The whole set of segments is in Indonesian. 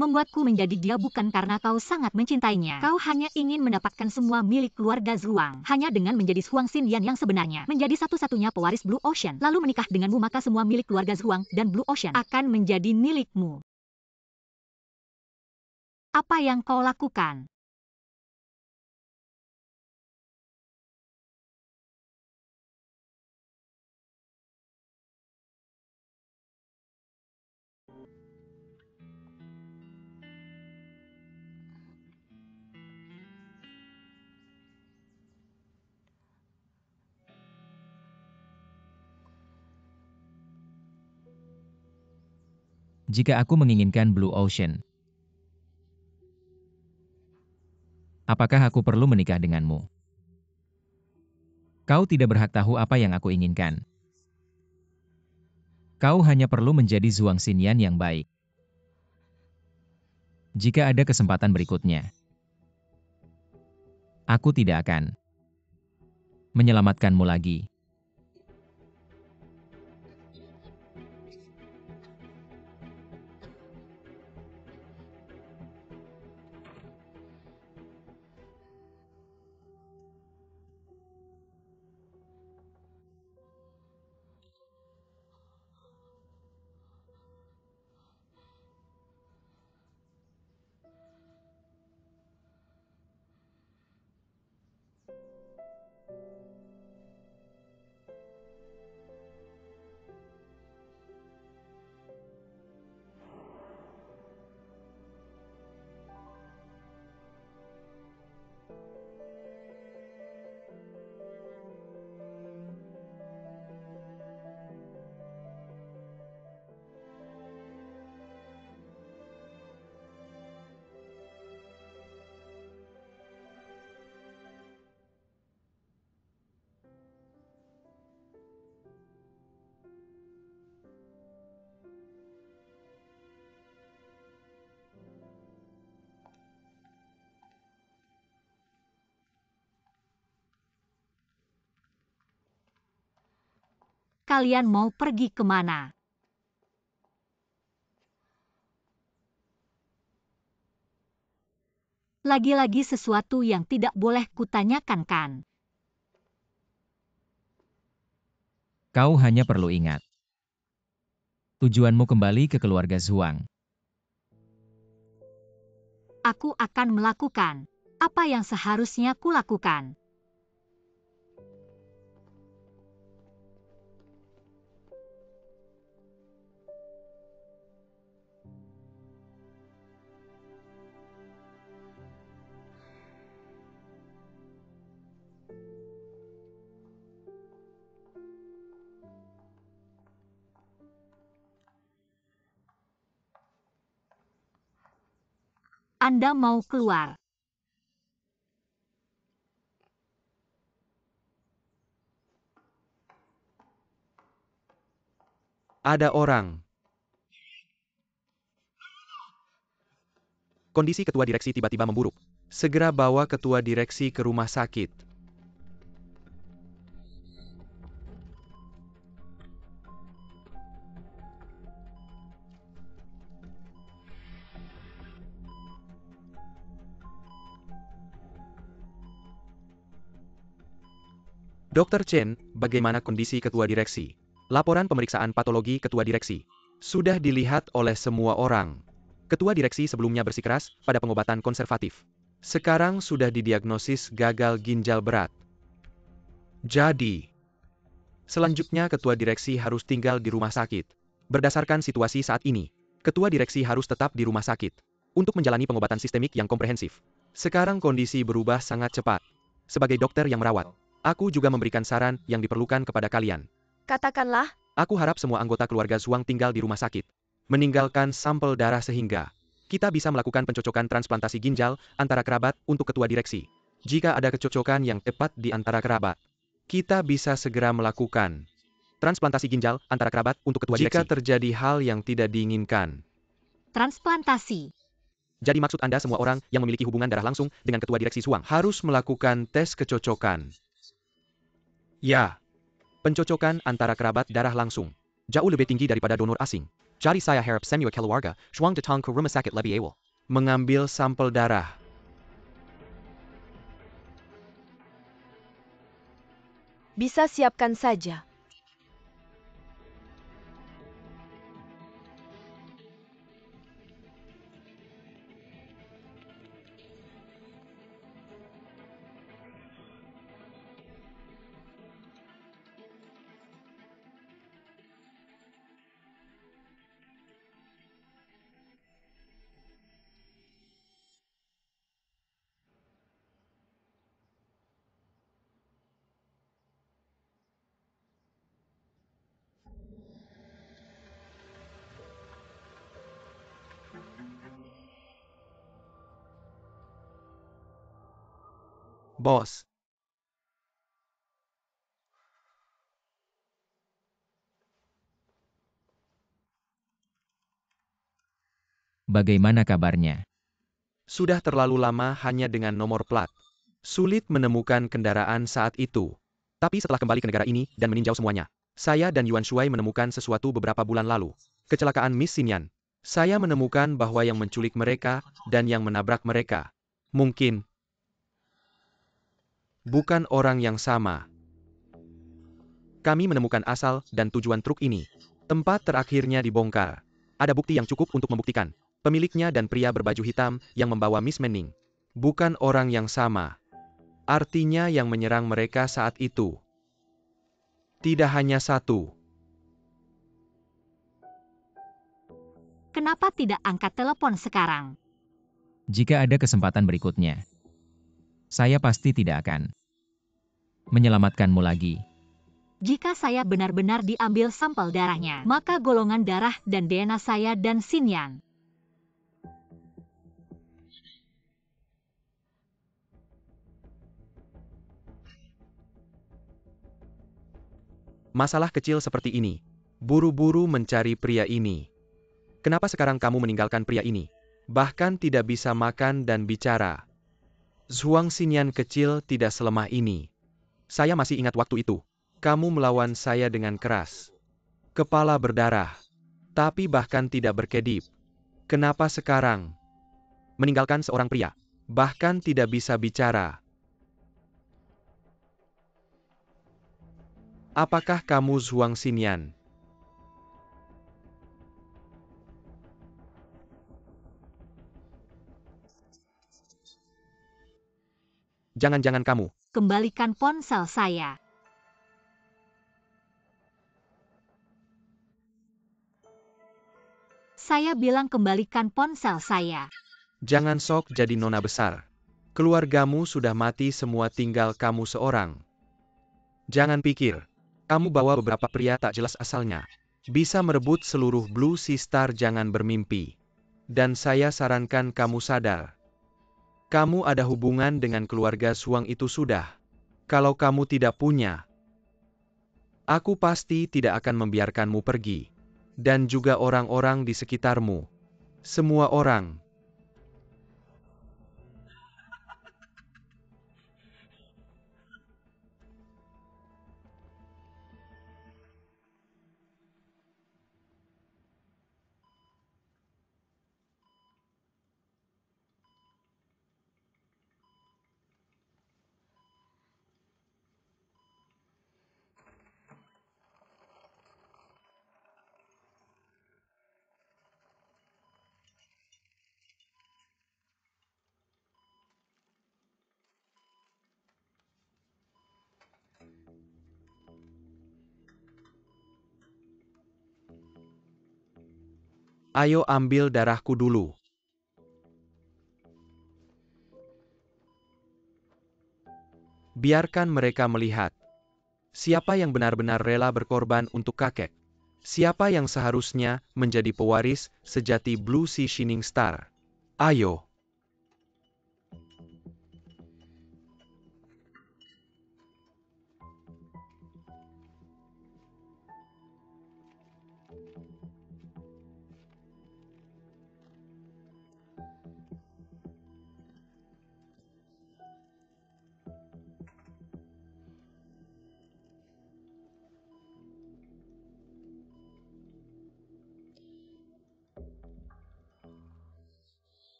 Membuatku menjadi dia bukan karena kau sangat mencintainya. Kau hanya ingin mendapatkan semua milik keluarga Zhuang. Hanya dengan menjadi Huang Xinyan yang sebenarnya, menjadi satu-satunya pewaris Blue Ocean, lalu menikah denganmu, maka semua milik keluarga Zhuang dan Blue Ocean akan menjadi milikmu. Apa yang kau lakukan? Jika aku menginginkan Blue Ocean, apakah aku perlu menikah denganmu? Kau tidak berhak tahu apa yang aku inginkan. Kau hanya perlu menjadi Zhuang Xinyan yang baik. Jika ada kesempatan berikutnya, aku tidak akan menyelamatkanmu lagi. Kalian mau pergi kemana? Lagi-lagi sesuatu yang tidak boleh kutanyakan kan? Kau hanya perlu ingat. Tujuanmu kembali ke keluarga Zhuang. Aku akan melakukan apa yang seharusnya kulakukan. Anda mau keluar? Ada orang. Kondisi ketua direksi tiba-tiba memburuk. Segera bawa ketua direksi ke rumah sakit. Dr. Chen, bagaimana kondisi ketua direksi? Laporan pemeriksaan patologi ketua direksi. Sudah dilihat oleh semua orang. Ketua direksi sebelumnya bersikeras pada pengobatan konservatif. Sekarang sudah didiagnosis gagal ginjal berat. Jadi, selanjutnya ketua direksi harus tinggal di rumah sakit. Berdasarkan situasi saat ini, ketua direksi harus tetap di rumah sakit untuk menjalani pengobatan sistemik yang komprehensif. Sekarang kondisi berubah sangat cepat. Sebagai dokter yang merawat, aku juga memberikan saran yang diperlukan kepada kalian. Katakanlah, Aku harap semua anggota keluarga Zhuang tinggal di rumah sakit, meninggalkan sampel darah sehingga kita bisa melakukan pencocokan transplantasi ginjal antara kerabat untuk ketua direksi. Jika ada kecocokan yang tepat di antara kerabat, kita bisa segera melakukan transplantasi ginjal antara kerabat untuk ketua direksi. Jika terjadi hal yang tidak diinginkan, Transplantasi. jadi maksud Anda semua orang yang memiliki hubungan darah langsung dengan ketua direksi Zhuang harus melakukan tes kecocokan. Ya, pencocokan antara kerabat darah langsung jauh lebih tinggi daripada donor asing. Jadi saya harap semua keluarga, Shuang datang ke rumah sakit lebih awal. Mengambil sampel darah. Bisa siapkan saja. Bos. Bagaimana kabarnya? Sudah terlalu lama hanya dengan nomor plat. Sulit menemukan kendaraan saat itu. Tapi setelah kembali ke negara ini dan meninjau semuanya, saya dan Yuan Shuai menemukan sesuatu beberapa bulan lalu. Kecelakaan Miss Xinyan. Saya menemukan bahwa yang menculik mereka dan yang menabrak mereka mungkin bukan orang yang sama. Kami menemukan asal dan tujuan truk ini. Tempat terakhirnya dibongkar. Ada bukti yang cukup untuk membuktikan. Pemiliknya dan pria berbaju hitam yang membawa Miss Menning bukan orang yang sama. Artinya yang menyerang mereka saat itu tidak hanya satu. Kenapa tidak angkat telepon sekarang? Jika ada kesempatan berikutnya, saya pasti tidak akan menyelamatkanmu lagi. Jika saya benar-benar diambil sampel darahnya, maka golongan darah dan DNA saya dan Xinyan. Masalah kecil seperti ini. Buru-buru mencari pria ini. Kenapa sekarang kamu meninggalkan pria ini? Bahkan tidak bisa makan dan bicara. Zhuang Xinyan kecil tidak selemah ini. Saya masih ingat waktu itu. Kamu melawan saya dengan keras. Kepala berdarah. Tapi bahkan tidak berkedip. Kenapa sekarang? Meninggalkan seorang pria. Bahkan tidak bisa bicara. Apakah kamu Zhuang Xinyan? Jangan-jangan kamu. Kembalikan ponsel saya. Saya bilang kembalikan ponsel saya. Jangan sok jadi nona besar. Keluargamu sudah mati semua tinggal kamu seorang. Jangan pikir. Kamu bawa beberapa pria tak jelas asalnya. Bisa merebut seluruh Blue Sea Star, jangan bermimpi. Dan saya sarankan kamu sadar. Kamu ada hubungan dengan keluarga Suang itu sudah. Kalau kamu tidak punya, aku pasti tidak akan membiarkanmu pergi. Dan juga orang-orang di sekitarmu. Semua orang. Ayo ambil darahku dulu. Biarkan mereka melihat. Siapa yang benar-benar rela berkorban untuk kakek? Siapa yang seharusnya menjadi pewaris sejati Blue Sea Shining Star? Ayo.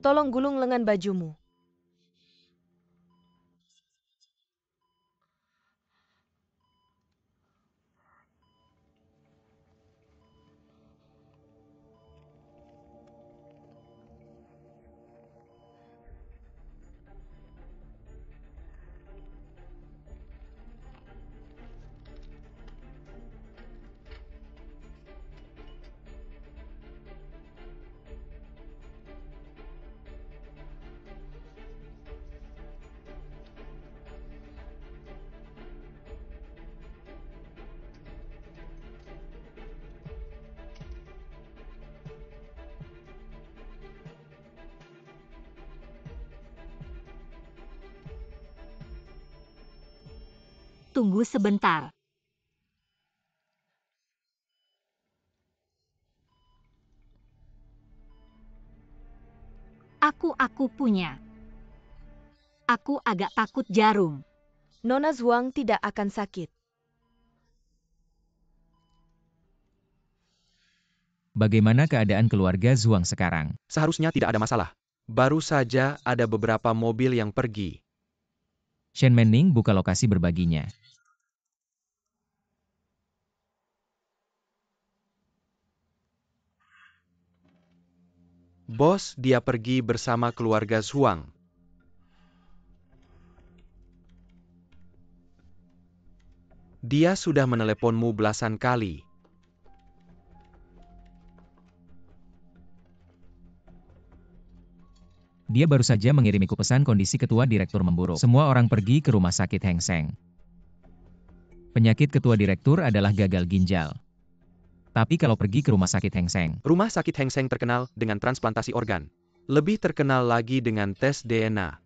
Tolong gulung lengan bajumu. Tunggu sebentar. Aku punya. Aku agak takut jarum. Nona Zhuang tidak akan sakit. Bagaimana keadaan keluarga Zhuang sekarang? Seharusnya tidak ada masalah. Baru saja ada beberapa mobil yang pergi. Shen Menning buka lokasi berbaginya. Bos, dia pergi bersama keluarga Zhuang. Dia sudah meneleponmu belasan kali. Dia baru saja mengirimiku pesan kondisi ketua direktur memburuk. Semua orang pergi ke rumah sakit Heng Seng. Penyakit ketua direktur adalah gagal ginjal. Tapi kalau pergi ke rumah sakit Heng Seng, Rumah sakit Heng Seng terkenal dengan transplantasi organ. Lebih terkenal lagi dengan tes DNA.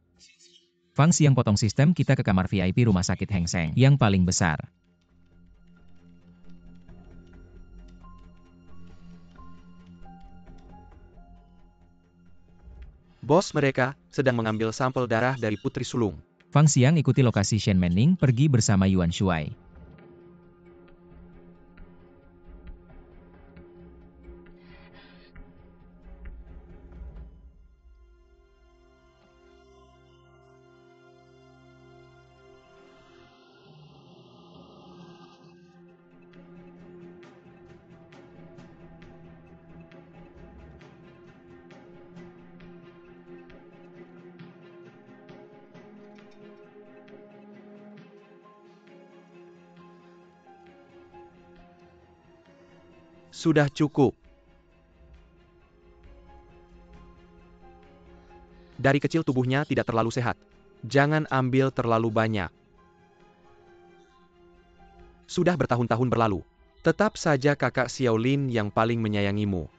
Fang Xiang potong sistem kita ke kamar VIP rumah sakit Heng Seng yang paling besar. Bos, mereka sedang mengambil sampel darah dari putri sulung. Fang Xiang ikuti lokasi Shen Menning pergi bersama Yuan Shuai. Sudah cukup. Dari kecil tubuhnya tidak terlalu sehat. Jangan ambil terlalu banyak. Sudah bertahun-tahun berlalu. Tetap saja kakak Xiaolin yang paling menyayangimu.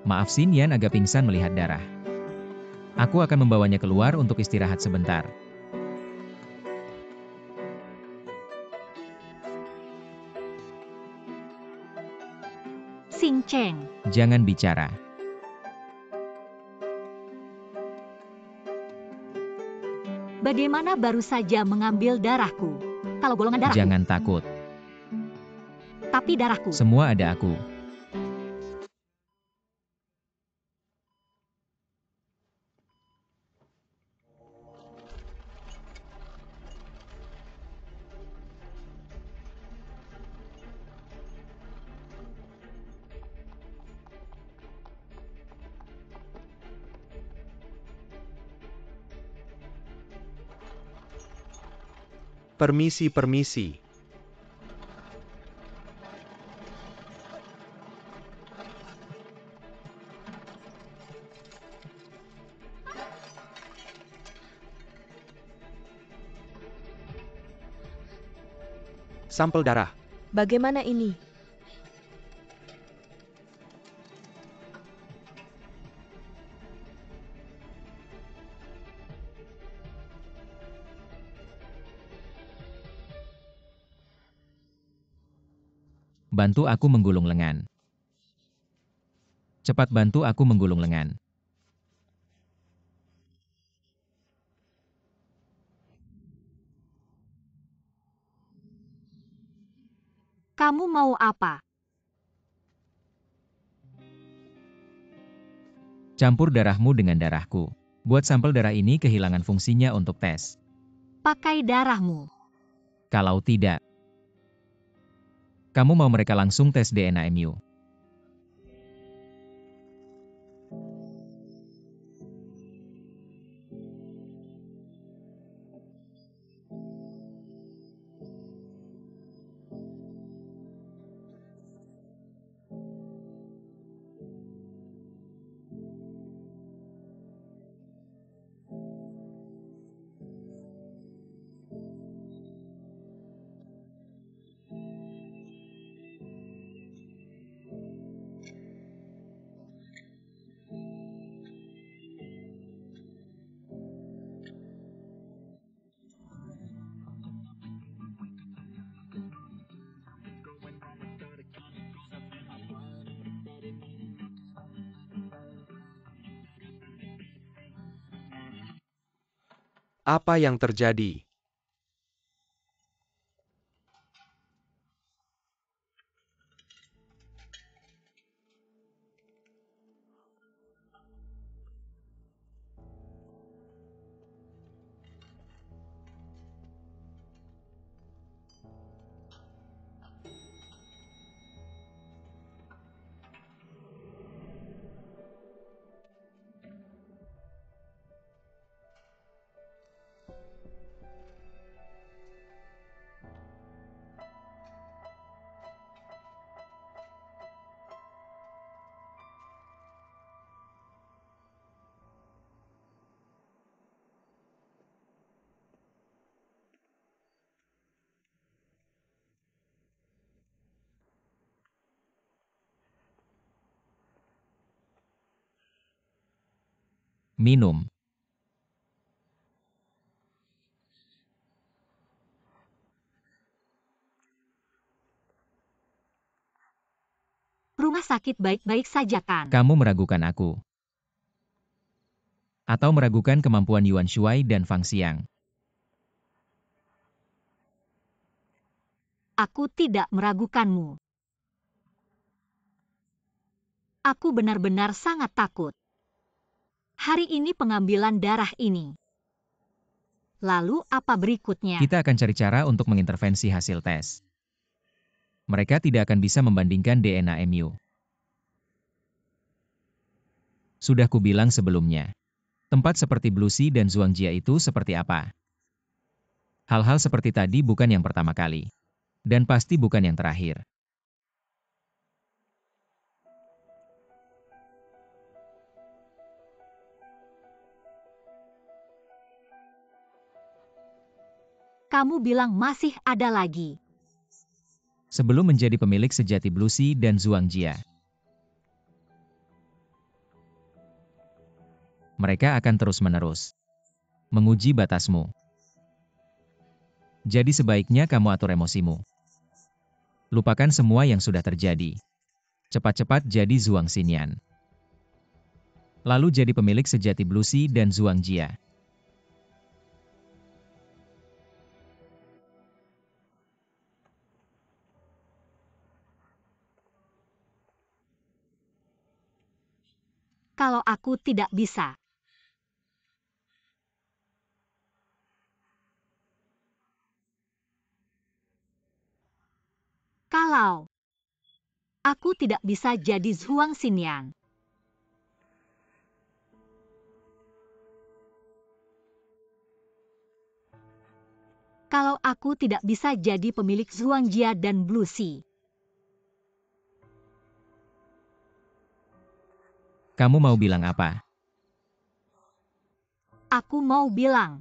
Maaf, Xin Yan agak pingsan melihat darah. Aku akan membawanya keluar untuk istirahat sebentar. Xing Cheng. Jangan bicara. Bagaimana baru saja mengambil darahku? Kalau golongan darahku, Jangan takut. tapi darahku. Semua ada aku. Permisi. Sampel darah. Bagaimana ini? Bantu aku menggulung lengan. Cepat bantu aku menggulung lengan. Kamu mau apa? Campur darahmu dengan darahku. Buat sampel darah ini kehilangan fungsinya untuk tes. Pakai darahmu. Kalau tidak, kamu mau mereka langsung tes DNA MU. Apa yang terjadi? Minum. Rumah sakit baik-baik saja kan? Kamu meragukan aku. Atau meragukan kemampuan Yuan Shuai dan Fang Xiang. Aku tidak meragukanmu. Aku benar-benar sangat takut. Hari ini pengambilan darah ini. Lalu apa berikutnya? Kita akan cari cara untuk mengintervensi hasil tes. Mereka tidak akan bisa membandingkan DNA MU. Sudah kubilang sebelumnya. Tempat seperti Blue Sea dan Zhuangjia itu seperti apa? Hal-hal seperti tadi bukan yang pertama kali. Dan pasti bukan yang terakhir. Kamu bilang masih ada lagi. Sebelum menjadi pemilik sejati Blue Sea dan Zhuangjia, mereka akan terus-menerus menguji batasmu. Jadi sebaiknya kamu atur emosimu. Lupakan semua yang sudah terjadi. Cepat-cepat jadi Zhuang Xinyan. Lalu jadi pemilik sejati Blue Sea dan Zhuangjia. Kalau aku tidak bisa. Kalau aku tidak bisa jadi Zhuang Xinyan. Kalau aku tidak bisa jadi pemilik Zhuangjia dan Blue Sea. Kamu mau bilang apa? Aku mau bilang.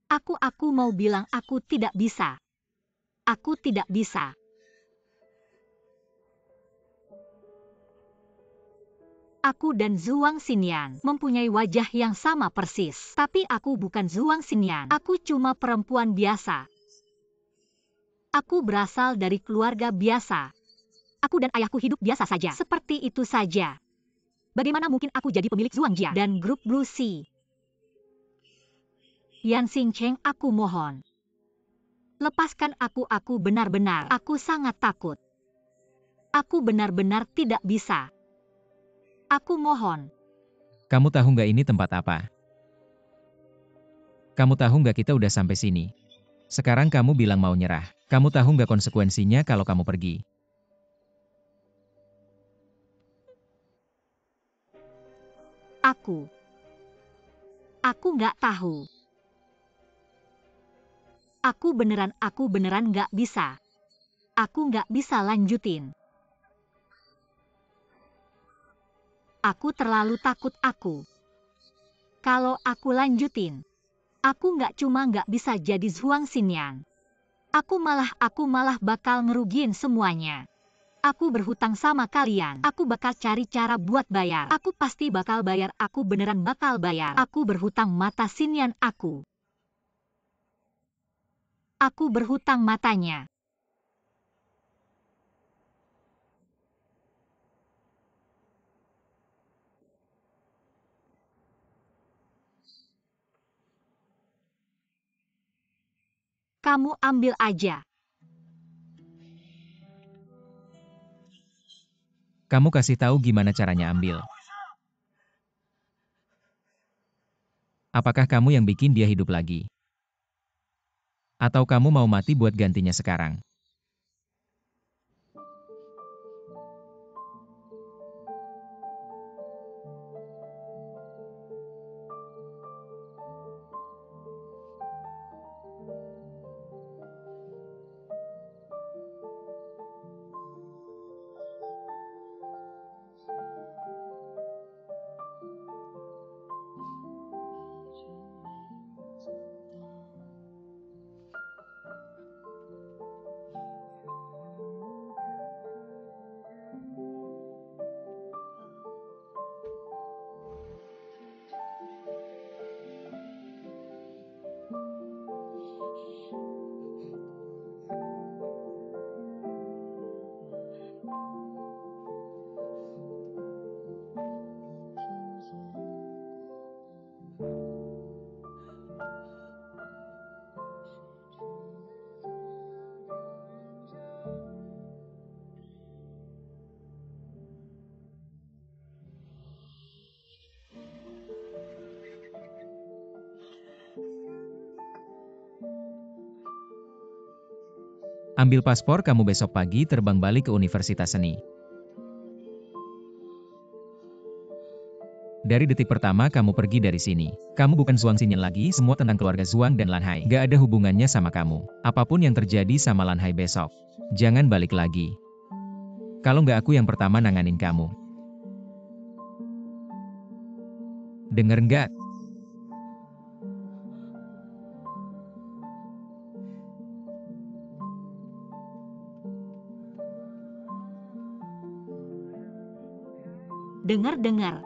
Aku mau bilang aku tidak bisa. Aku tidak bisa. Aku dan Zhuang Xinyan mempunyai wajah yang sama persis. Tapi aku bukan Zhuang Xinyan. Aku cuma perempuan biasa. Aku berasal dari keluarga biasa. Aku dan ayahku hidup biasa saja. Seperti itu saja. Bagaimana mungkin aku jadi pemilik Zhuangjia dan grup Blue Sea? Yan Xingcheng, aku mohon. Lepaskan aku benar-benar. Aku sangat takut. Aku benar-benar tidak bisa. Aku mohon. Kamu tahu nggak ini tempat apa? Kamu tahu nggak kita udah sampai sini? Sekarang kamu bilang mau nyerah. Kamu tahu nggak konsekuensinya kalau kamu pergi? Aku nggak tahu. Aku beneran nggak bisa. Aku nggak bisa lanjutin. Aku terlalu takut Kalau aku lanjutin, aku nggak bisa jadi Zhuang Xinyan. Aku malah bakal ngerugiin semuanya. Aku berhutang sama kalian. Aku bakal cari cara buat bayar. Aku pasti bakal bayar. Aku beneran bakal bayar. Aku berhutang mata Xinyan aku. Aku berhutang matanya. Kamu ambil aja. Kamu kasih tahu gimana caranya ambil. Apakah kamu yang bikin dia hidup lagi? Atau kamu mau mati buat gantinya sekarang? Ambil paspor kamu besok pagi terbang balik ke Universitas Seni. Dari detik pertama kamu pergi dari sini. Kamu bukan Zhuang Xinyan lagi, semua tentang keluarga Zhuang dan Lanhai. Gak ada hubungannya sama kamu. Apapun yang terjadi sama Lanhai besok, jangan balik lagi. Kalau nggak aku yang pertama nanganin kamu. Dengar nggak? Dengar.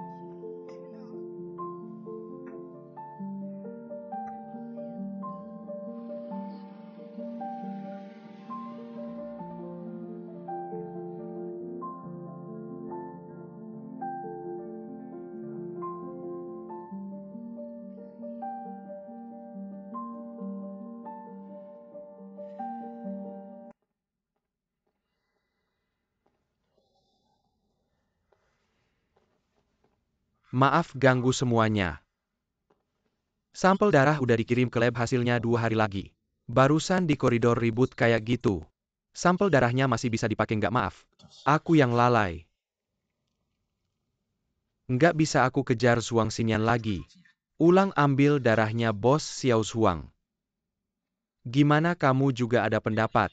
Maaf ganggu semuanya. Sampel darah udah dikirim ke lab, hasilnya 2 hari lagi. Barusan di koridor ribut kayak gitu. Sampel darahnya masih bisa dipakai nggak? Maaf. Aku yang lalai. Nggak bisa aku kejar Zhuang Xinyan lagi. Ulang ambil darahnya Bos Xiao Zhuang. Gimana kamu juga ada pendapat?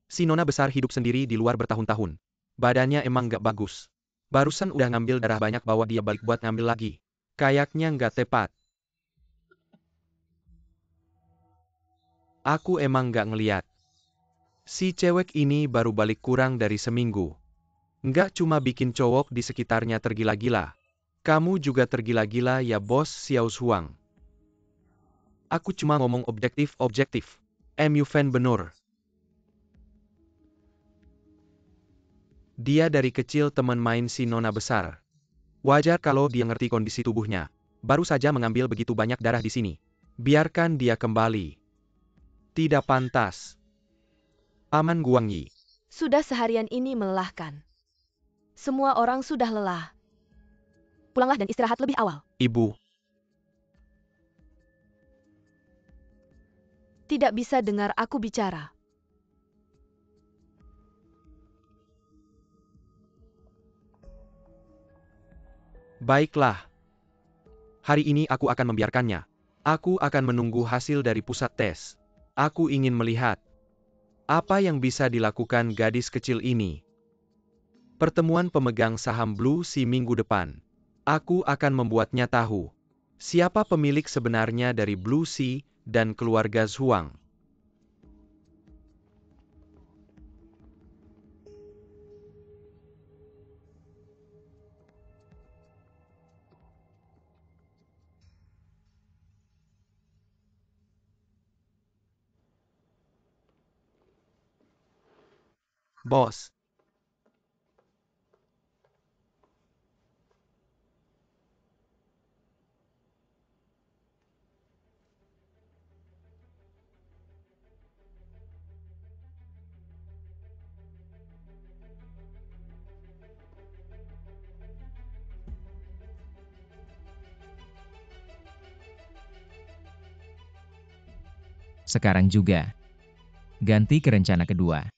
Si nona besar hidup sendiri di luar bertahun-tahun. Badannya emang nggak bagus. Barusan udah ngambil darah banyak bawa dia balik buat ngambil lagi. Kayaknya nggak tepat. Aku emang nggak ngeliat. Si cewek ini baru balik kurang dari seminggu. Nggak cuma bikin cowok di sekitarnya tergila-gila. Kamu juga tergila-gila ya bos Xiao Huang. Aku cuma ngomong objektif. MU fan benur. Dia dari kecil teman main si nona besar. Wajar kalau dia ngerti kondisi tubuhnya. Baru saja mengambil begitu banyak darah di sini. Biarkan dia kembali. Tidak pantas. Paman Guangyi. Sudah seharian ini melelahkan. Semua orang sudah lelah. Pulanglah dan istirahat lebih awal. Ibu. Tidak bisa dengar aku bicara. Baiklah. Hari ini aku akan membiarkannya. Aku akan menunggu hasil dari pusat tes. Aku ingin melihat apa yang bisa dilakukan gadis kecil ini. Pertemuan pemegang saham Blue Sea minggu depan. Aku akan membuatnya tahu siapa pemilik sebenarnya dari Blue Sea dan keluarga Zhuang. Bos. Sekarang juga. Ganti ke rencana kedua.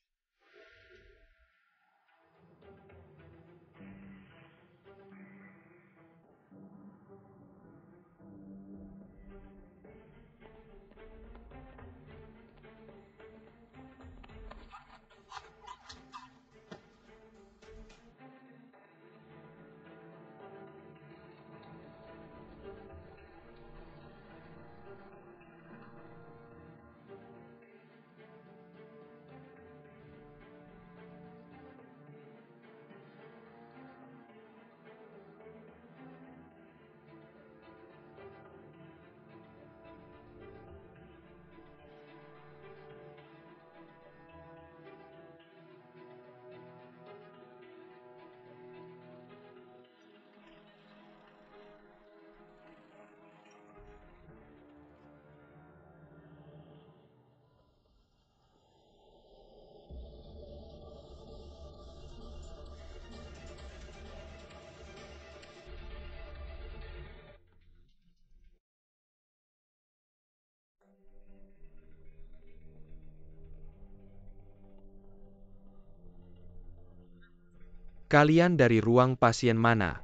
Kalian dari ruang pasien mana?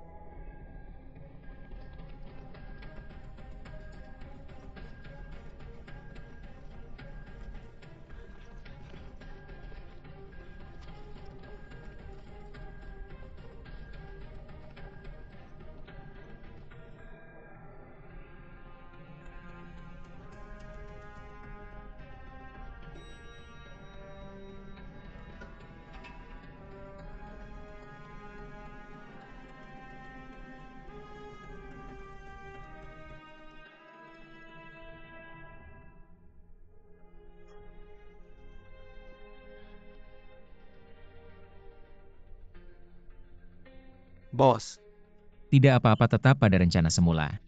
Bos. Tidak apa-apa, tetap pada rencana semula.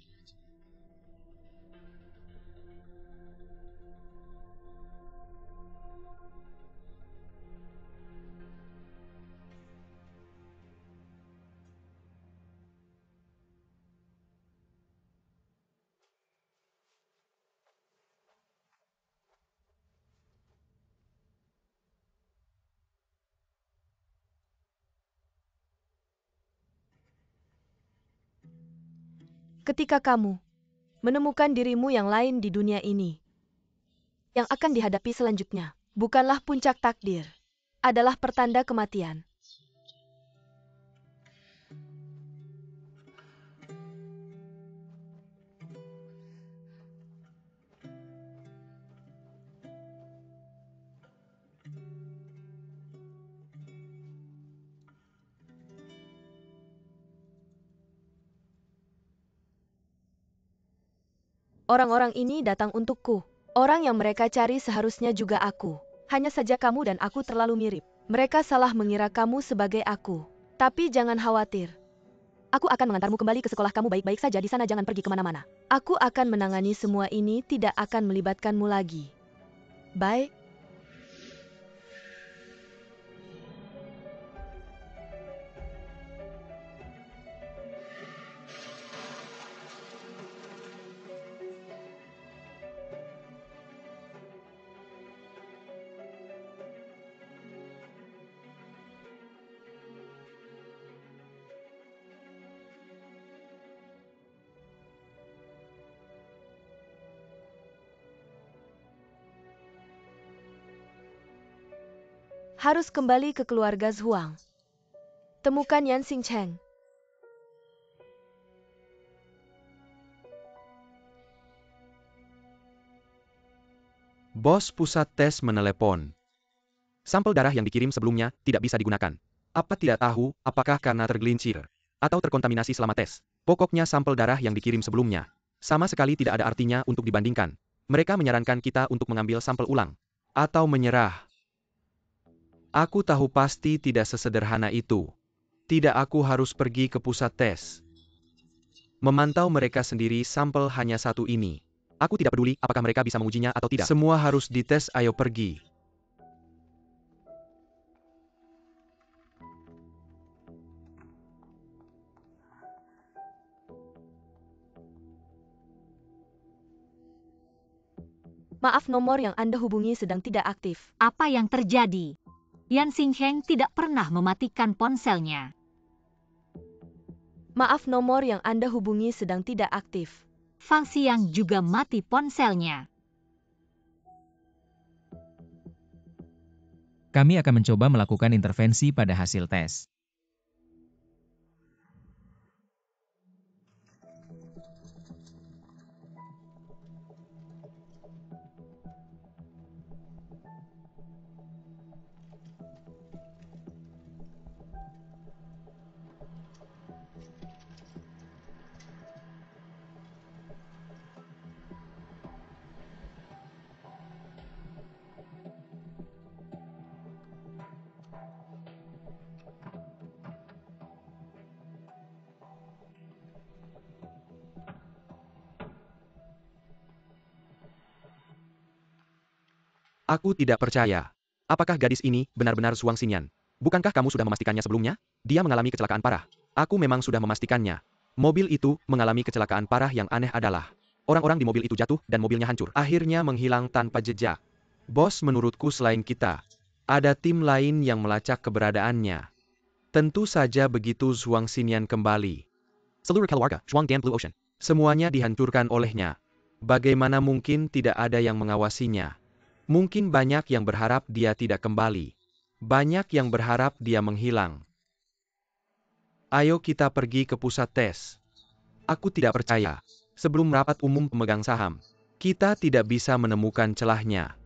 Ketika kamu menemukan dirimu yang lain di dunia ini, yang akan dihadapi selanjutnya bukanlah puncak takdir, adalah pertanda kematian. Orang-orang ini datang untukku. Orang yang mereka cari seharusnya juga aku. Hanya saja kamu dan aku terlalu mirip. Mereka salah mengira kamu sebagai aku. Tapi jangan khawatir. Aku akan mengantarmu kembali ke sekolah kamu baik-baik saja di sana, jangan pergi kemana-mana. Aku akan menangani semua ini, tidak akan melibatkanmu lagi. Bye. Harus kembali ke keluarga Zhuang. Temukan Yan Xingcheng. Bos pusat tes menelepon. Sampel darah yang dikirim sebelumnya tidak bisa digunakan. Apa tidak tahu, apakah karena tergelincir atau terkontaminasi selama tes? Pokoknya sampel darah yang dikirim sebelumnya sama sekali tidak ada artinya untuk dibandingkan. Mereka menyarankan kita untuk mengambil sampel ulang atau menyerah. Aku tahu pasti tidak sesederhana itu. Tidak, aku harus pergi ke pusat tes. Memantau mereka sendiri, sampel hanya satu ini. Aku tidak peduli apakah mereka bisa mengujinya atau tidak. Semua harus dites, ayo pergi. Maaf, nomor yang Anda hubungi sedang tidak aktif. Apa yang terjadi? Yan Xingcheng tidak pernah mematikan ponselnya. Maaf, nomor yang Anda hubungi sedang tidak aktif. Fang Xiang juga mati ponselnya. Kami akan mencoba melakukan intervensi pada hasil tes. Aku tidak percaya. Apakah gadis ini benar-benar Zhuang Xinyan? Bukankah kamu sudah memastikannya sebelumnya? Dia mengalami kecelakaan parah. Aku memang sudah memastikannya. Mobil itu mengalami kecelakaan parah. Yang aneh adalah orang-orang di mobil itu jatuh dan mobilnya hancur. Akhirnya menghilang tanpa jejak. Bos, menurutku selain kita, ada tim lain yang melacak keberadaannya. Tentu saja begitu Zhuang Xinyan kembali. Seluruh keluarga Zhuang dan Blue Ocean, semuanya dihancurkan olehnya. Bagaimana mungkin tidak ada yang mengawasinya? Mungkin banyak yang berharap dia tidak kembali. Banyak yang berharap dia menghilang. Ayo kita pergi ke pusat tes. Aku tidak percaya. Sebelum rapat umum pemegang saham, kita tidak bisa menemukan celahnya.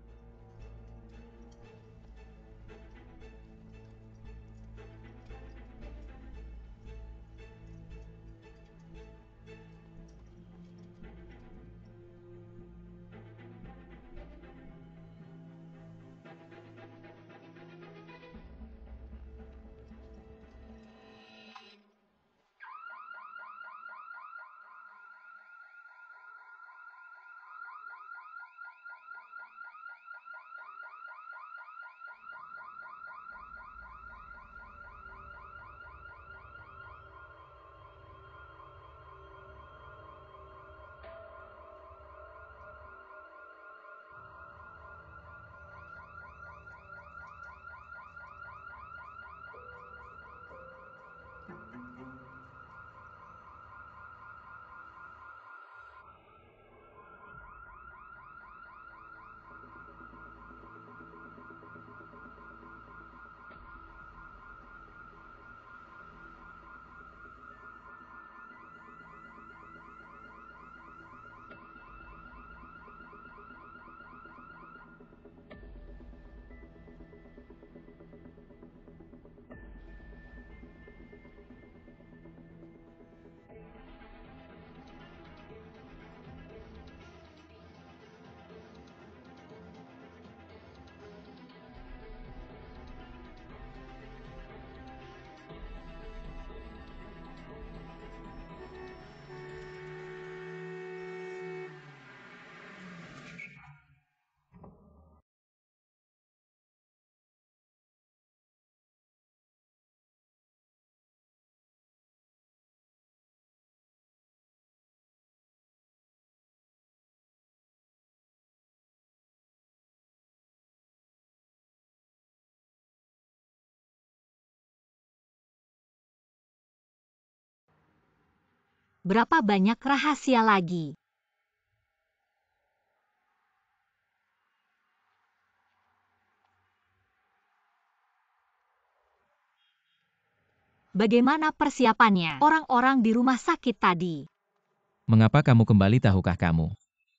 Berapa banyak rahasia lagi? Bagaimana persiapannya orang-orang di rumah sakit tadi? Mengapa kamu kembali, tahukah kamu?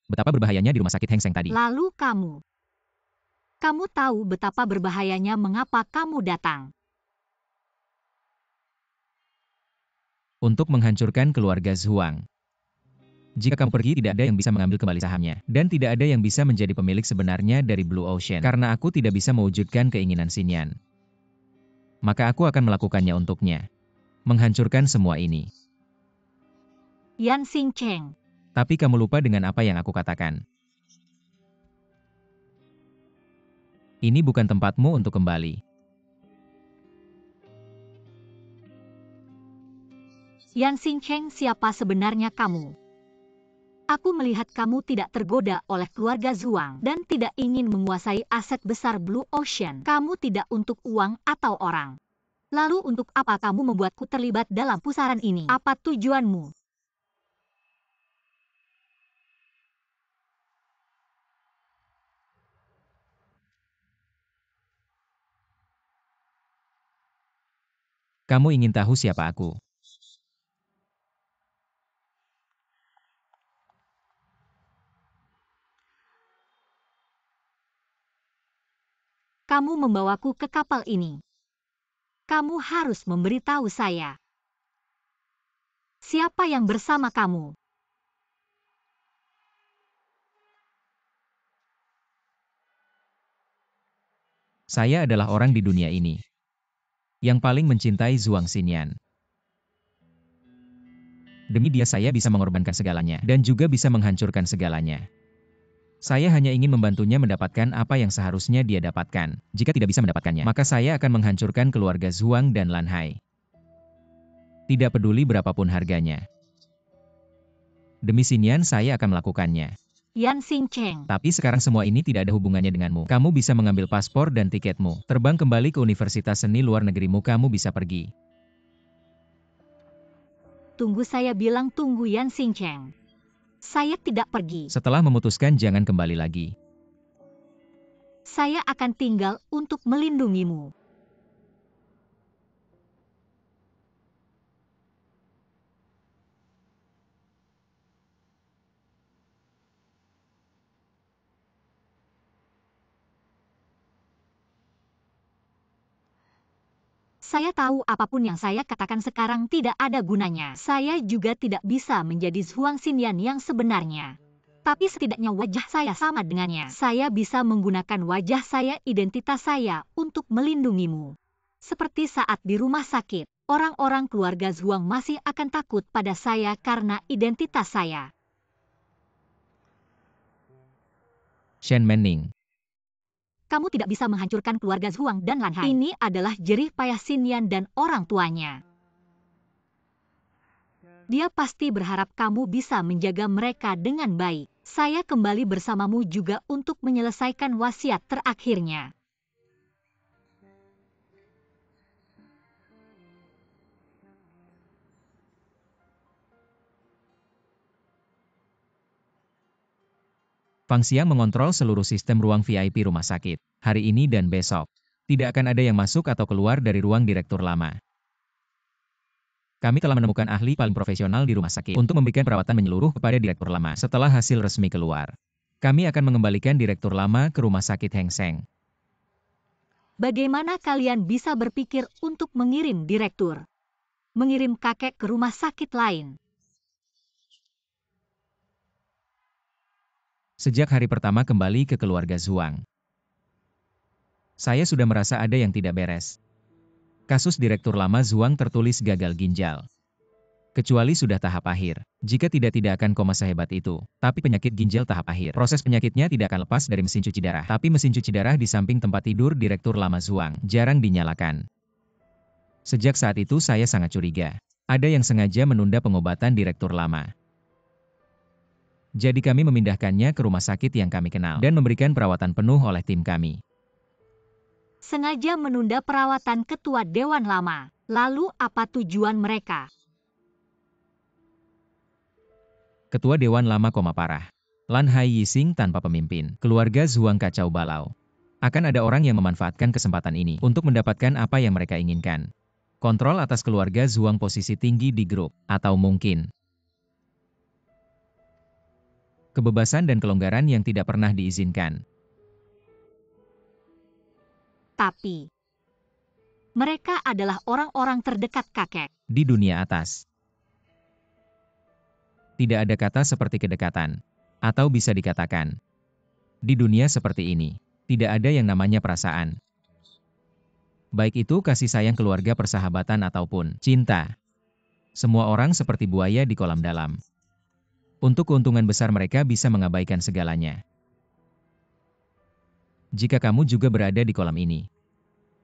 Betapa berbahayanya di rumah sakit Heng Seng tadi. Lalu kamu tahu betapa berbahayanya mengapa kamu datang? Untuk menghancurkan keluarga Zhuang. Jika kamu pergi, tidak ada yang bisa mengambil kembali sahamnya. Dan tidak ada yang bisa menjadi pemilik sebenarnya dari Blue Ocean. Karena aku tidak bisa mewujudkan keinginan Xinyan. Maka aku akan melakukannya untuknya. Menghancurkan semua ini. Yan Xingcheng, Tapi kamu lupa dengan apa yang aku katakan. Ini bukan tempatmu untuk kembali. Yan Xingcheng, siapa sebenarnya kamu? Aku melihat kamu tidak tergoda oleh keluarga Zhuang dan tidak ingin menguasai aset besar Blue Ocean. Kamu tidak untuk uang atau orang. Lalu untuk apa kamu membuatku terlibat dalam pusaran ini? Apa tujuanmu? Kamu ingin tahu siapa aku? Kamu membawaku ke kapal ini. Kamu harus memberitahu saya. Siapa yang bersama kamu? Saya adalah orang di dunia ini yang paling mencintai Zhuang Xinyan. Demi dia saya bisa mengorbankan segalanya dan juga bisa menghancurkan segalanya. Saya hanya ingin membantunya mendapatkan apa yang seharusnya dia dapatkan. Jika tidak bisa mendapatkannya, maka saya akan menghancurkan keluarga Zhuang dan Lan Hai. Tidak peduli berapapun harganya. Demi Xinyan saya akan melakukannya. Yan Xingcheng, Tapi sekarang semua ini tidak ada hubungannya denganmu. Kamu bisa mengambil paspor dan tiketmu. Terbang kembali ke Universitas Seni luar negerimu, kamu bisa pergi. tunggu, saya bilang tunggu Yan Xingcheng. Saya tidak pergi. Setelah memutuskan jangan kembali lagi. Saya akan tinggal untuk melindungimu. Saya tahu apapun yang saya katakan sekarang tidak ada gunanya. Saya juga tidak bisa menjadi Zhuang Xinyan yang sebenarnya. Tapi setidaknya wajah saya sama dengannya. Saya bisa menggunakan wajah saya, identitas saya, untuk melindungimu. Seperti saat di rumah sakit, orang-orang keluarga Zhuang masih akan takut pada saya karena identitas saya. Shen Menning. Kamu tidak bisa menghancurkan keluarga Zhuang dan Lan Hai. Ini adalah jerih payah Xinyan dan orang tuanya. Dia pasti berharap kamu bisa menjaga mereka dengan baik. Saya kembali bersamamu juga untuk menyelesaikan wasiat terakhirnya. Fang Xiang mengontrol seluruh sistem ruang VIP rumah sakit, hari ini dan besok. Tidak akan ada yang masuk atau keluar dari ruang direktur lama. Kami telah menemukan ahli paling profesional di rumah sakit untuk memberikan perawatan menyeluruh kepada direktur lama setelah hasil resmi keluar. Kami akan mengembalikan direktur lama ke rumah sakit Heng Seng. Bagaimana kalian bisa berpikir untuk mengirim direktur? Mengirim kakek ke rumah sakit lain? Sejak hari pertama kembali ke keluarga Zhuang, saya sudah merasa ada yang tidak beres. Kasus direktur lama Zhuang tertulis gagal ginjal. Kecuali sudah tahap akhir. Jika tidak akan koma sehebat itu. Tapi penyakit ginjal tahap akhir. Proses penyakitnya tidak akan lepas dari mesin cuci darah. Tapi mesin cuci darah di samping tempat tidur direktur lama Zhuang jarang dinyalakan. Sejak saat itu saya sangat curiga. Ada yang sengaja menunda pengobatan direktur lama. Jadi kami memindahkannya ke rumah sakit yang kami kenal dan memberikan perawatan penuh oleh tim kami. Sengaja menunda perawatan ketua dewan lama. Lalu apa tujuan mereka? Ketua Dewan Lama Parah. Lan Hai Yixing tanpa pemimpin. Keluarga Zhuang kacau balau. Akan ada orang yang memanfaatkan kesempatan ini untuk mendapatkan apa yang mereka inginkan. Kontrol atas keluarga Zhuang posisi tinggi di grup, atau mungkin kebebasan dan kelonggaran yang tidak pernah diizinkan. Tapi, mereka adalah orang-orang terdekat kakek. Di dunia atas, tidak ada kata seperti kedekatan, atau bisa dikatakan, di dunia seperti ini, tidak ada yang namanya perasaan. Baik itu kasih sayang keluarga, persahabatan, ataupun cinta. Semua orang seperti buaya di kolam dalam. Untuk keuntungan besar mereka bisa mengabaikan segalanya. Jika kamu juga berada di kolam ini,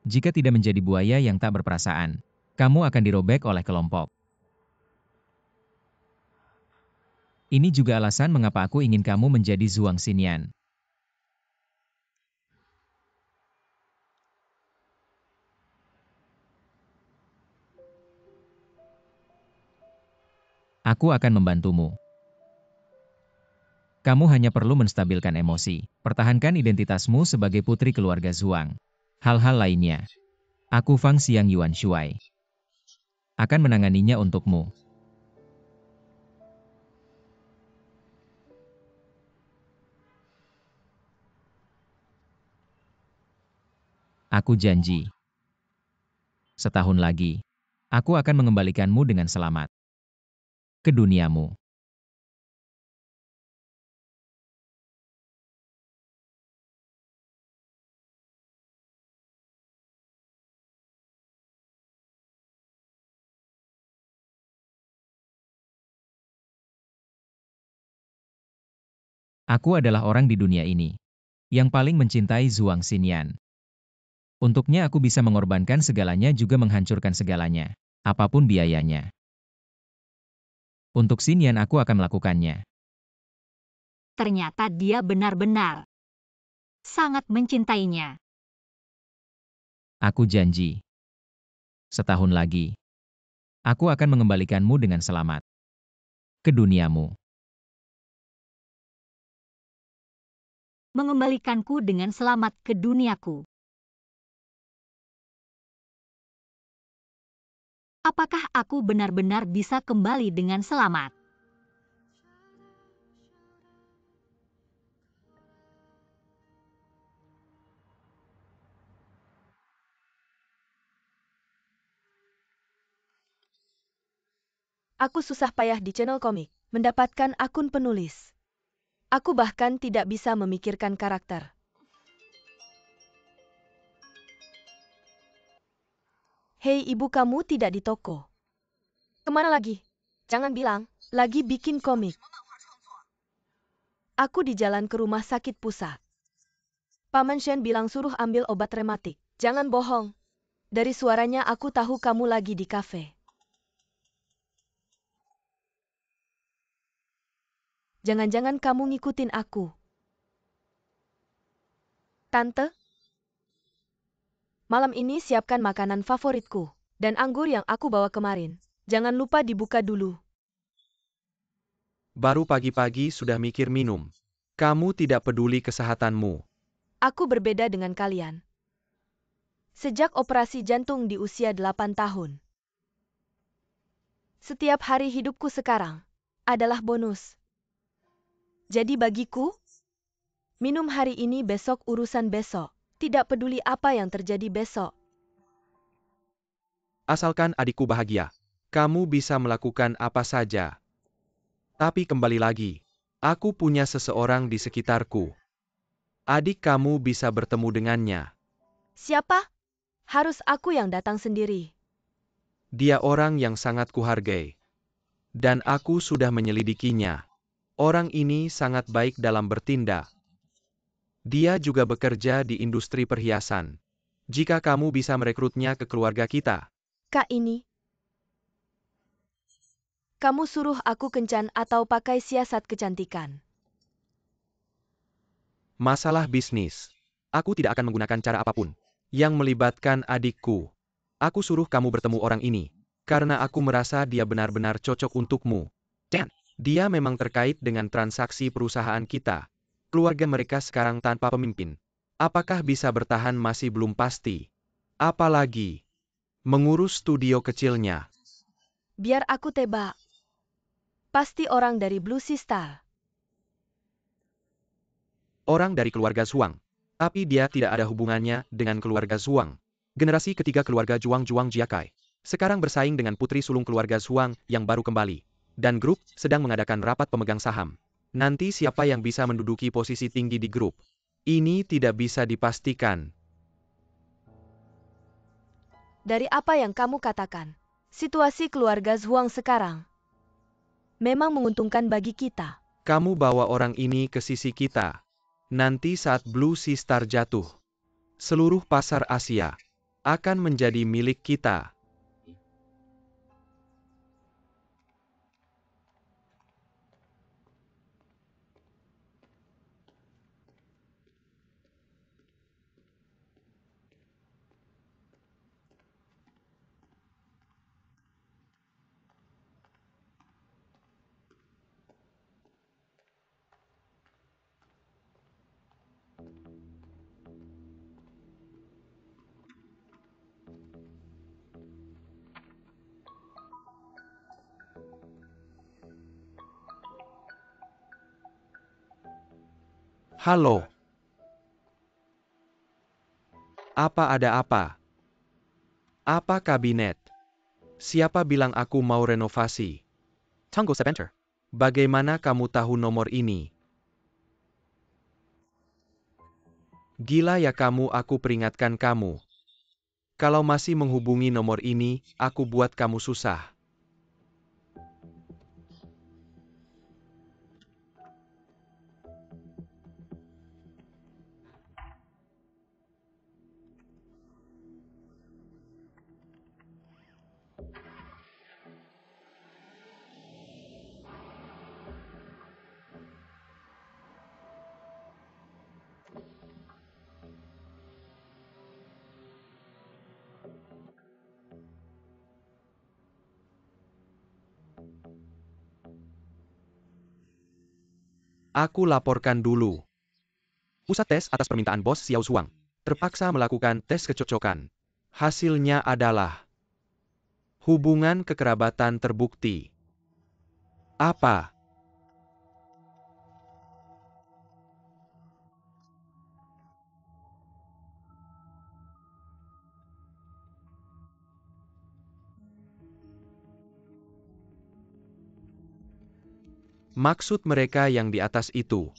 jika tidak menjadi buaya yang tak berperasaan, kamu akan dirobek oleh kelompok. Ini juga alasan mengapa aku ingin kamu menjadi Zhuang Xinyan. Aku akan membantumu. Kamu hanya perlu menstabilkan emosi, pertahankan identitasmu sebagai putri keluarga Zhuang. Hal-hal lainnya, aku Fang Xiang Yuan Shuai akan menanganinya untukmu. Aku janji, setahun lagi, aku akan mengembalikanmu dengan selamat ke duniamu. Aku adalah orang di dunia ini yang paling mencintai Zhuang Xinyan. Untuknya aku bisa mengorbankan segalanya, juga menghancurkan segalanya, apapun biayanya. Untuk Xinyan aku akan melakukannya. Ternyata dia benar-benar sangat mencintainya. Aku janji, setahun lagi, aku akan mengembalikanmu dengan selamat ke duniamu. Mengembalikanku dengan selamat ke duniaku. Apakah aku benar-benar bisa kembali dengan selamat? Aku susah payah di channel komik, mendapatkan akun penulis. Aku bahkan tidak bisa memikirkan karakter. Hei, ibu kamu tidak di toko. Kemana lagi? Jangan bilang, lagi bikin komik. Aku di jalan ke rumah sakit pusat. Paman Shen bilang suruh ambil obat rematik. Jangan bohong. Dari suaranya aku tahu kamu lagi di kafe. Jangan-jangan kamu ngikutin aku. Tante, malam ini siapkan makanan favoritku dan anggur yang aku bawa kemarin. Jangan lupa dibuka dulu. Baru pagi-pagi sudah mikir minum. Kamu tidak peduli kesehatanmu. Aku berbeda dengan kalian. Sejak operasi jantung di usia 8 tahun. Setiap hari hidupku sekarang adalah bonus. Jadi bagiku, minum hari ini, besok urusan besok. Tidak peduli apa yang terjadi besok. Asalkan adikku bahagia, kamu bisa melakukan apa saja. Tapi kembali lagi, aku punya seseorang di sekitarku. Adik kamu bisa bertemu dengannya. Siapa? Harus aku yang datang sendiri. Dia orang yang sangat kuhargai. Dan aku sudah menyelidikinya. Orang ini sangat baik dalam bertindak. Dia juga bekerja di industri perhiasan. Jika kamu bisa merekrutnya ke keluarga kita. Kak ini. Kamu suruh aku kencan atau pakai siasat kecantikan? Masalah bisnis. Aku tidak akan menggunakan cara apapun yang melibatkan adikku. Aku suruh kamu bertemu orang ini, karena aku merasa dia benar-benar cocok untukmu. Chen, Dia memang terkait dengan transaksi perusahaan kita. Keluarga mereka sekarang tanpa pemimpin. Apakah bisa bertahan masih belum pasti. Apalagi mengurus studio kecilnya. Biar aku tebak. Pasti orang dari Blue Sea Star. Orang dari keluarga Zhuang. Tapi dia tidak ada hubungannya dengan keluarga Zhuang. Generasi ketiga keluarga Zhuang Jiakai. Sekarang bersaing dengan putri sulung keluarga Zhuang yang baru kembali. Dan grup sedang mengadakan rapat pemegang saham. Nanti siapa yang bisa menduduki posisi tinggi di grup? Ini tidak bisa dipastikan. Dari apa yang kamu katakan, situasi keluarga Zhuang sekarang memang menguntungkan bagi kita. Kamu bawa orang ini ke sisi kita. Nanti saat Blue Sea Star jatuh, seluruh pasar Asia akan menjadi milik kita. Halo. Apa ada apa? Apa kabinet? Siapa bilang aku mau renovasi? Tunggu sebentar. Bagaimana kamu tahu nomor ini? Gila ya kamu, aku peringatkan kamu. Kalau masih menghubungi nomor ini, aku buat kamu susah. Aku laporkan dulu. Pusat tes atas permintaan bos Xiao Zhuang terpaksa melakukan tes kecocokan. Hasilnya adalah hubungan kekerabatan terbukti. Apa? Maksud mereka yang di atas itu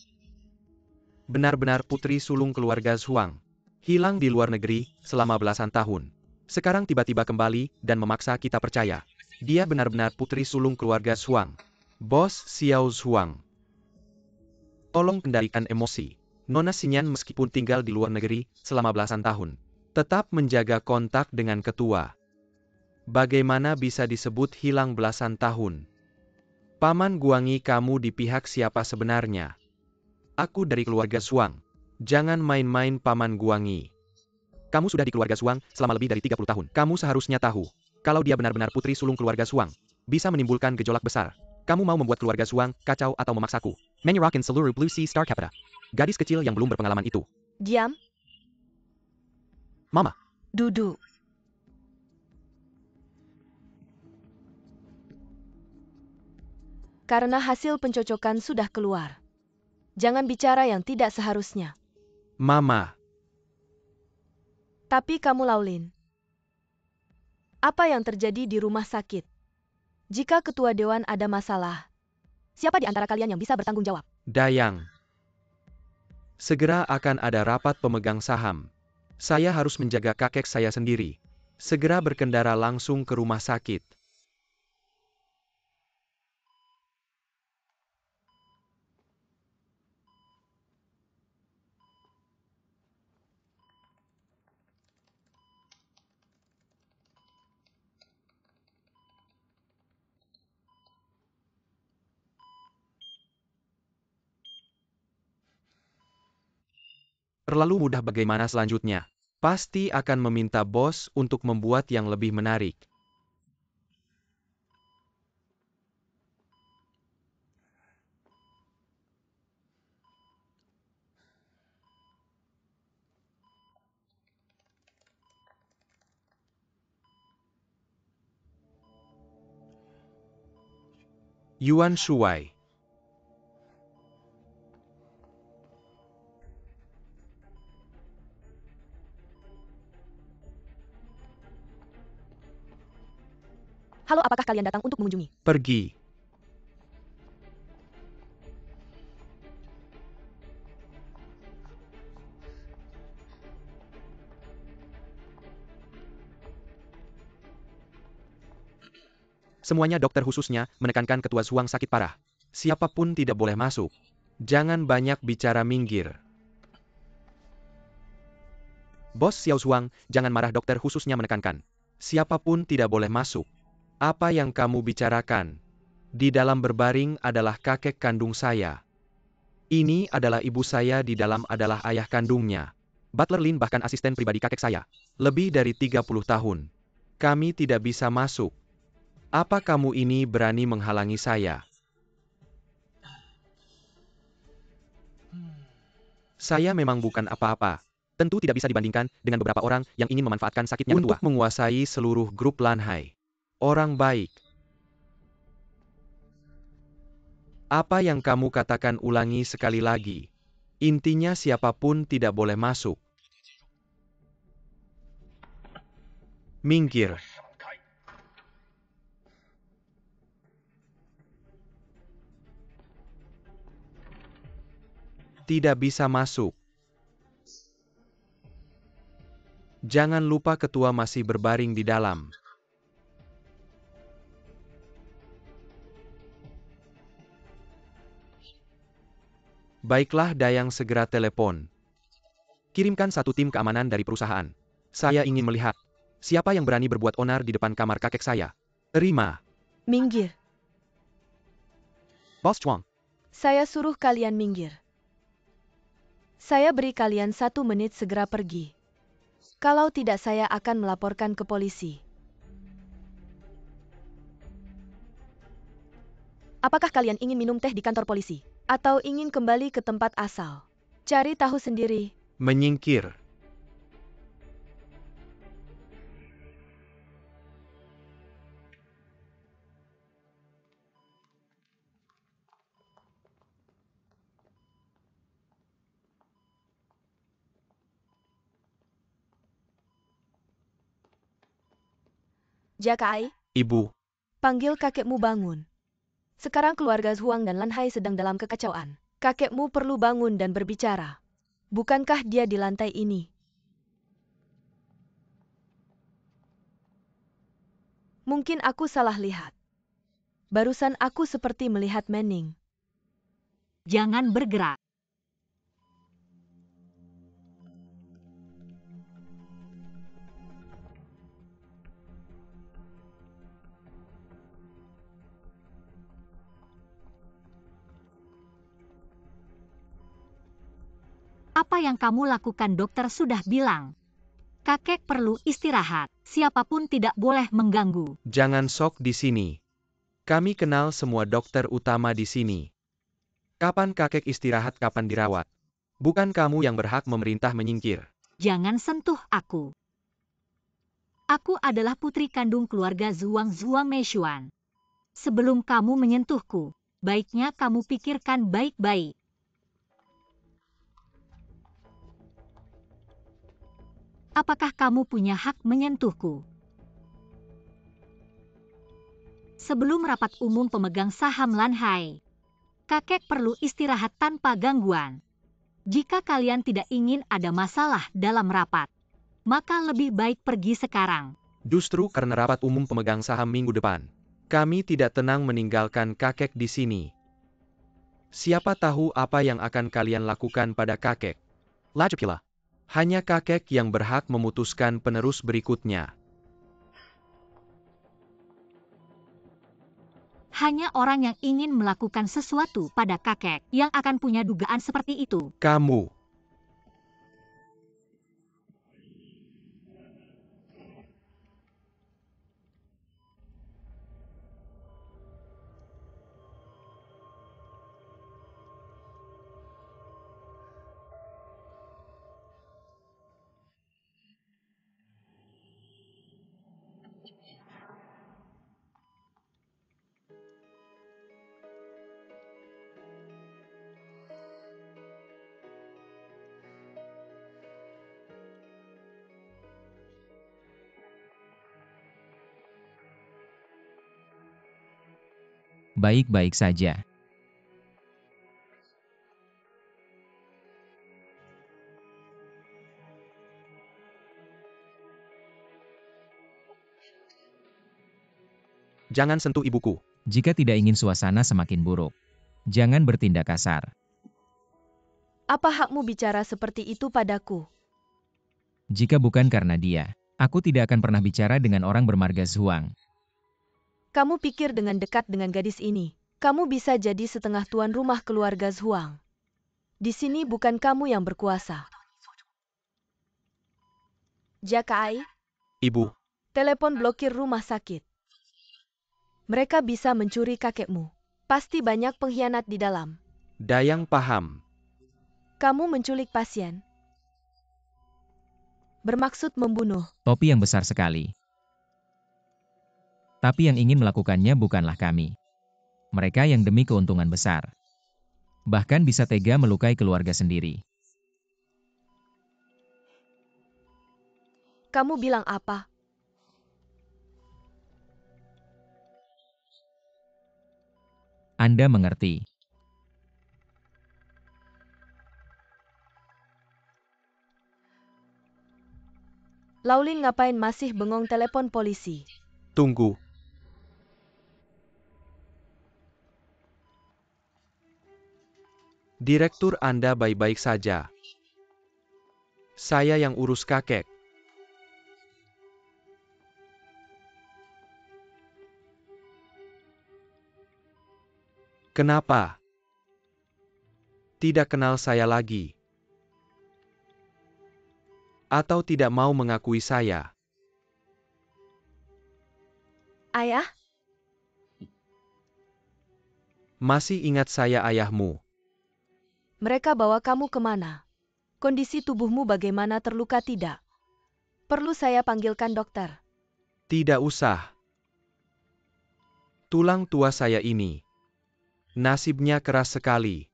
benar-benar putri sulung keluarga Zhuang. Hilang di luar negeri selama belasan tahun. Sekarang tiba-tiba kembali dan memaksa kita percaya. Dia benar-benar putri sulung keluarga Zhuang. Bos Xiao Zhuang. Tolong kendalikan emosi. Nona Xinyan meskipun tinggal di luar negeri selama belasan tahun, tetap menjaga kontak dengan ketua. Bagaimana bisa disebut hilang belasan tahun? Paman Guangi, kamu di pihak siapa sebenarnya? Aku dari keluarga Zhuang. Jangan main-main Paman Guangi. Kamu sudah di keluarga Zhuang selama lebih dari 30 tahun. Kamu seharusnya tahu, kalau dia benar-benar putri sulung keluarga Zhuang, bisa menimbulkan gejolak besar. Kamu mau membuat keluarga Zhuang kacau atau memaksaku menyerahkan seluruh Blue Sea Star Capita. Gadis kecil yang belum berpengalaman itu. Diam. Mama. Duduk. Karena hasil pencocokan sudah keluar. Jangan bicara yang tidak seharusnya. Mama. Tapi kamu Laulin. Apa yang terjadi di rumah sakit? Jika ketua dewan ada masalah, siapa di antara kalian yang bisa bertanggung jawab? Dayang. Segera akan ada rapat pemegang saham. Saya harus menjaga kakek saya sendiri. Segera berkendara langsung ke rumah sakit. Terlalu mudah, bagaimana selanjutnya? Pasti akan meminta bos untuk membuat yang lebih menarik. Yuan Shuai. Halo, apakah kalian datang untuk mengunjungi? Pergi. Semuanya dokter khususnya menekankan ketua Zhuang sakit parah. Siapapun tidak boleh masuk. Jangan banyak bicara, minggir. Bos Xiao Zhuang, jangan marah, dokter khususnya menekankan. Siapapun tidak boleh masuk. Apa yang kamu bicarakan? Di dalam berbaring adalah kakek kandung saya. Ini adalah ibu saya, di dalam adalah ayah kandungnya. Butler Lin bahkan asisten pribadi kakek saya. Lebih dari 30 tahun. Kami tidak bisa masuk. Apa kamu ini berani menghalangi saya? Saya memang bukan apa-apa. Tentu tidak bisa dibandingkan dengan beberapa orang yang ingin memanfaatkan sakitnya untuk menguasai seluruh grup Lanhai. Orang baik. Apa yang kamu katakan, ulangi sekali lagi. Intinya siapapun tidak boleh masuk. Minggir. Tidak bisa masuk. Jangan lupa ketua masih berbaring di dalam. Baiklah, Dayang, segera telepon. Kirimkan satu tim keamanan dari perusahaan. Saya ingin melihat siapa yang berani berbuat onar di depan kamar kakek saya. Terima. Minggir. Bos Chuang. Saya suruh kalian minggir. Saya beri kalian 1 menit segera pergi. Kalau tidak, saya akan melaporkan ke polisi. Apakah kalian ingin minum teh di kantor polisi? Atau ingin kembali ke tempat asal? Cari tahu sendiri. Menyingkir. Jakai, Ibu. panggil kakekmu bangun. Sekarang keluarga Zhuang dan Lanhai sedang dalam kekacauan. Kakekmu perlu bangun dan berbicara. Bukankah dia di lantai ini? Mungkin aku salah lihat. Barusan aku seperti melihat Manning. Jangan bergerak. Apa yang kamu lakukan, dokter sudah bilang. Kakek perlu istirahat. Siapapun tidak boleh mengganggu. Jangan sok di sini. Kami kenal semua dokter utama di sini. Kapan kakek istirahat, kapan dirawat. Bukan kamu yang berhak memerintah, menyingkir. Jangan sentuh aku. Aku adalah putri kandung keluarga Zhuang Meishuan. Sebelum kamu menyentuhku, baiknya kamu pikirkan baik-baik. Apakah kamu punya hak menyentuhku? Sebelum rapat umum pemegang saham Lanhai, kakek perlu istirahat tanpa gangguan. Jika kalian tidak ingin ada masalah dalam rapat, maka lebih baik pergi sekarang. Justru karena rapat umum pemegang saham minggu depan, kami tidak tenang meninggalkan kakek di sini. Siapa tahu apa yang akan kalian lakukan pada kakek. Lajukila. Hanya kakek yang berhak memutuskan penerus berikutnya. Hanya orang yang ingin melakukan sesuatu pada kakek yang akan punya dugaan seperti itu. Kamu. Baik-baik saja. Jangan sentuh ibuku. Jika tidak ingin suasana semakin buruk, jangan bertindak kasar. Apa hakmu bicara seperti itu padaku? Jika bukan karena dia, aku tidak akan pernah bicara dengan orang bermarga Zhuang. Kamu pikir dengan dekat dengan gadis ini, kamu bisa jadi setengah tuan rumah keluarga Zhuang. Di sini bukan kamu yang berkuasa. Jakai, Ibu, telepon blokir rumah sakit. Mereka bisa mencuri kakekmu. Pasti banyak pengkhianat di dalam. Dayang paham. Kamu menculik pasien. Bermaksud membunuh. Topi yang besar sekali. Tapi yang ingin melakukannya bukanlah kami. Mereka yang demi keuntungan besar. Bahkan bisa tega melukai keluarga sendiri. Kamu bilang apa? Anda mengerti. Laulin ngapain masih bengong telepon polisi? Tunggu. Direktur Anda baik-baik saja. Saya yang urus kakek. Kenapa? Tidak kenal saya lagi. Atau tidak mau mengakui saya? Ayah? Masih ingat saya ayahmu? Mereka bawa kamu kemana? Kondisi tubuhmu bagaimana, terluka tidak? Perlu saya panggilkan dokter? Tidak usah. Tulang tua saya ini. Nasibnya keras sekali.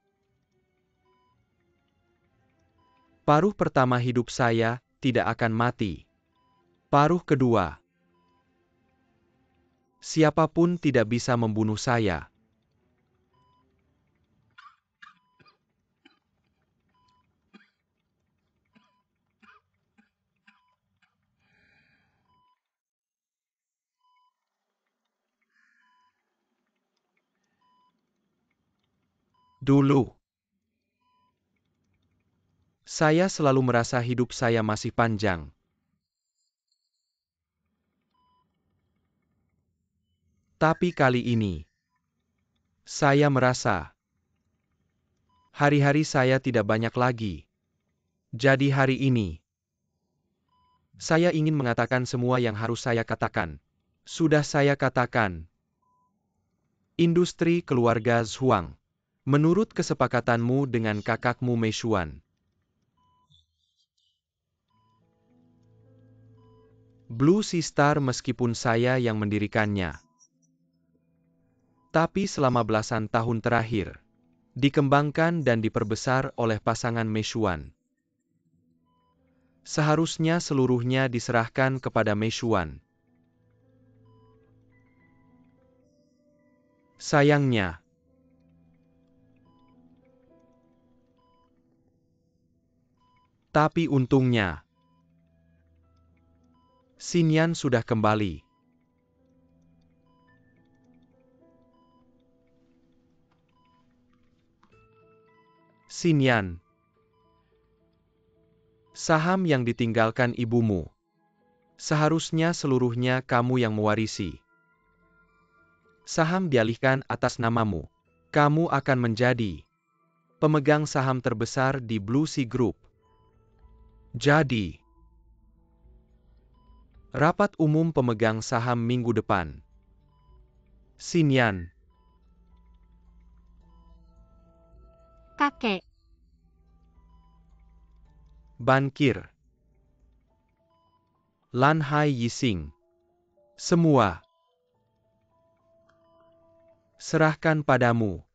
Paruh pertama hidup saya tidak akan mati. Paruh kedua. Siapapun tidak bisa membunuh saya. Dulu, saya selalu merasa hidup saya masih panjang. Tapi kali ini, saya merasa hari-hari saya tidak banyak lagi. Jadi hari ini, saya ingin mengatakan semua yang harus saya katakan. Sudah saya katakan. Industri keluarga Zhuang. Menurut kesepakatanmu dengan kakakmu Meishuan. Blue Sea Star meskipun saya yang mendirikannya. Tapi selama belasan tahun terakhir, dikembangkan dan diperbesar oleh pasangan Meishuan. Seharusnya seluruhnya diserahkan kepada Meishuan. Sayangnya, tapi untungnya, Xinyan sudah kembali. Xinyan, saham yang ditinggalkan ibumu, seharusnya seluruhnya kamu yang mewarisi. Saham dialihkan atas namamu. Kamu akan menjadi pemegang saham terbesar di Blue Sea Group. Jadi, rapat umum pemegang saham minggu depan. Xinyan, Kakek, Bankir, Lan Hai Yixing. Semua serahkan padamu.